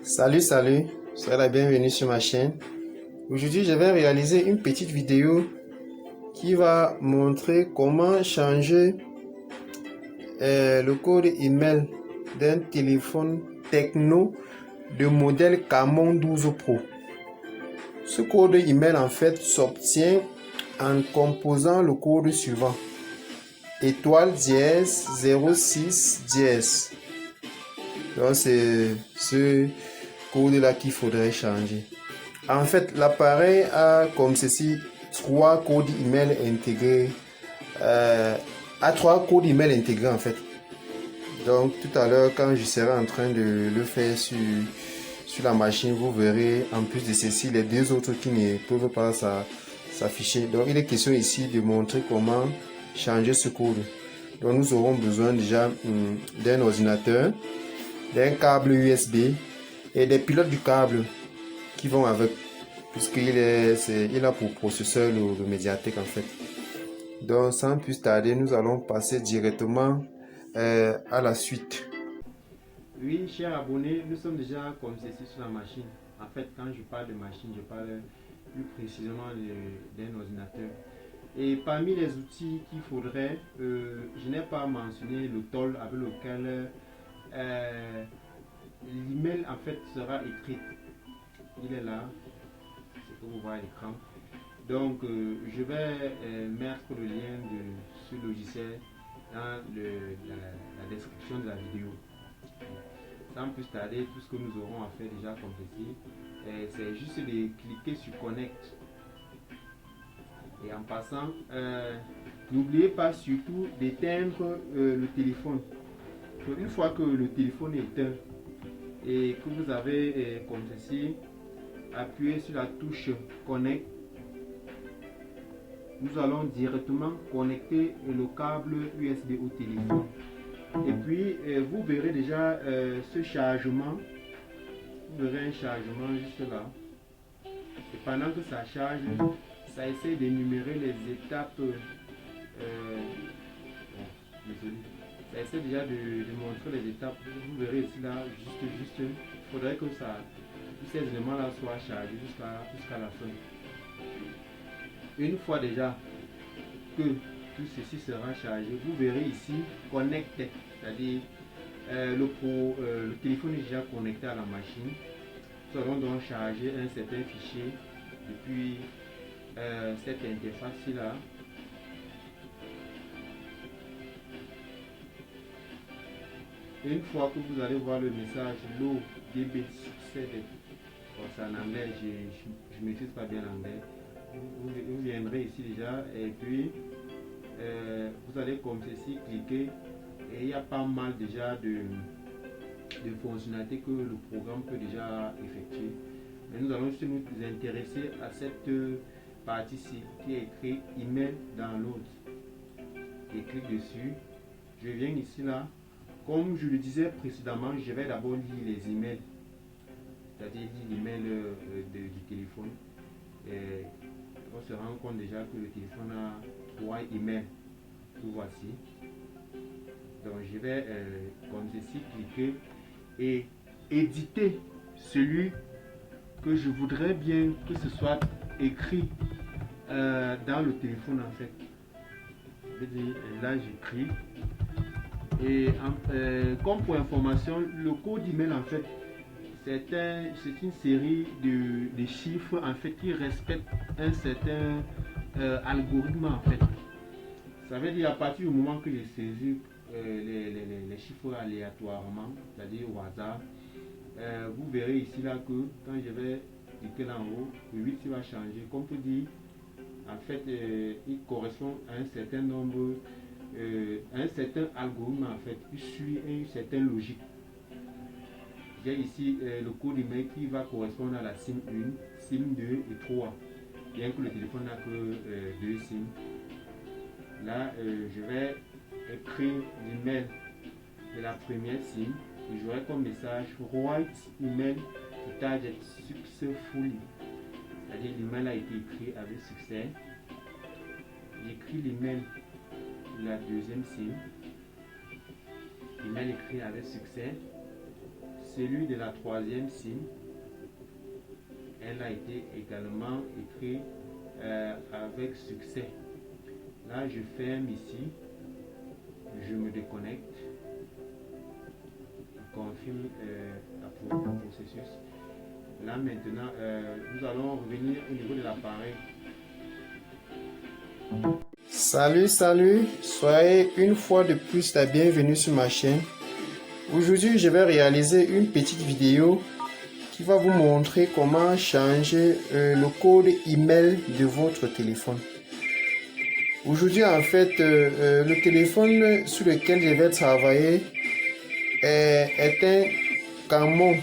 Salut, soyez la bienvenue sur ma chaîne. Aujourd'hui, je vais réaliser une petite vidéo qui va montrer comment changer le code email d'un téléphone Tecno de modèle Camon 12 Pro. Ce code email en fait s'obtient en composant le code suivant: étoile dièse 06 dièse. Donc c'est ce code là qu'il faudrait changer. En fait, l'appareil a comme ceci trois codes email intégrés. A trois codes email intégrés en fait. Donc tout à l'heure, quand je serai en train de le faire sur la machine, vous verrez en plus de ceci les deux autres qui ne peuvent pas s'afficher. Donc il est question ici de montrer comment changer ce code. Donc nous aurons besoin déjà d'un ordinateur, d'un câble USB et des pilotes du câble qui vont avec, puisqu'il il a pour processeur le Mediatek en fait. Donc sans plus tarder, nous allons passer directement à la suite. Oui, chers abonnés, nous sommes déjà comme ceci sur la machine. En fait, quand je parle de machine, je parle plus précisément d'un ordinateur. Et parmi les outils qu'il faudrait, je n'ai pas mentionné le toll avec lequel l'email en fait sera écrit. Il est là, c'est que vous voyez à l'écran. Donc, je vais mettre le lien de ce logiciel dans la description de la vidéo. Sans plus tarder, tout ce que nous aurons à faire déjà comme ceci, c'est juste de cliquer sur Connect. Et en passant, n'oubliez pas surtout d'éteindre le téléphone. Une fois que le téléphone est éteint et que vous avez comme ceci appuyé sur la touche Connect, nous allons directement connecter le câble USB au téléphone. Et puis vous verrez déjà ce chargement. Vous verrez un chargement juste là. Et pendant que ça charge, ça essaie d'énumérer les étapes. Désolé. Ça essaie déjà de montrer les étapes. Vous verrez ici là, juste. Il faudrait que tous ces éléments là soient chargés jusqu'à la fin. Une fois déjà que tout ceci sera chargé, vous verrez ici connecté, c'est-à-dire le téléphone est déjà connecté à la machine. Nous allons donc charger un certain fichier depuis cette interface là. Une fois que vous allez voir le message l'ODB succède, c'est en anglais, je ne maîtrise pas bien l'anglais. Vous viendrez ici déjà et puis vous allez comme ceci cliquer et il y a pas mal déjà de fonctionnalités que le programme peut déjà effectuer. Mais nous allons juste nous intéresser à cette partie-ci qui est écrit email download. Et clique dessus. Je viens ici là. Comme je le disais précédemment, je vais d'abord lire les emails, c'est-à-dire lire l'email du téléphone. Et on se rend compte déjà que le téléphone a 3 emails. Tout voici. Donc je vais comme ceci cliquer et éditer celui que je voudrais bien que ce soit écrit dans le téléphone en fait. Je vais dire, là j'écris. Et comme pour information, le code email en fait, c'est une série de chiffres en fait qui respectent un certain algorithme en fait. Ça veut dire à partir du moment que j'ai saisi les chiffres aléatoirement, c'est-à-dire au hasard, vous verrez ici là que quand je vais cliquer là en haut, le 8 va changer. Comme peut dire, en fait, il correspond à un certain nombre, un certain algorithme en fait, qui suit une certaine logique. J'ai ici le code email qui va correspondre à la SIM 1, SIM 2 et 3, bien que le téléphone n'a que 2 SIM. Là, je vais écrire l'email de la première SIM et j'aurai comme message write email to target successfully. C'est-à-dire l'email a été écrit avec succès. J'écris l'email de la deuxième SIM. L'email écrit avec succès. celui de la troisième SIM, elle a été également écrite avec succès. Là, je ferme ici, je me déconnecte, je confirme le processus. Là maintenant, nous allons revenir au niveau de l'appareil. Salut, soyez une fois de plus la bienvenue sur ma chaîne. Aujourd'hui, je vais réaliser une petite vidéo qui va vous montrer comment changer le code email de votre téléphone. Aujourd'hui, en fait, le téléphone sur lequel je vais travailler est un Camon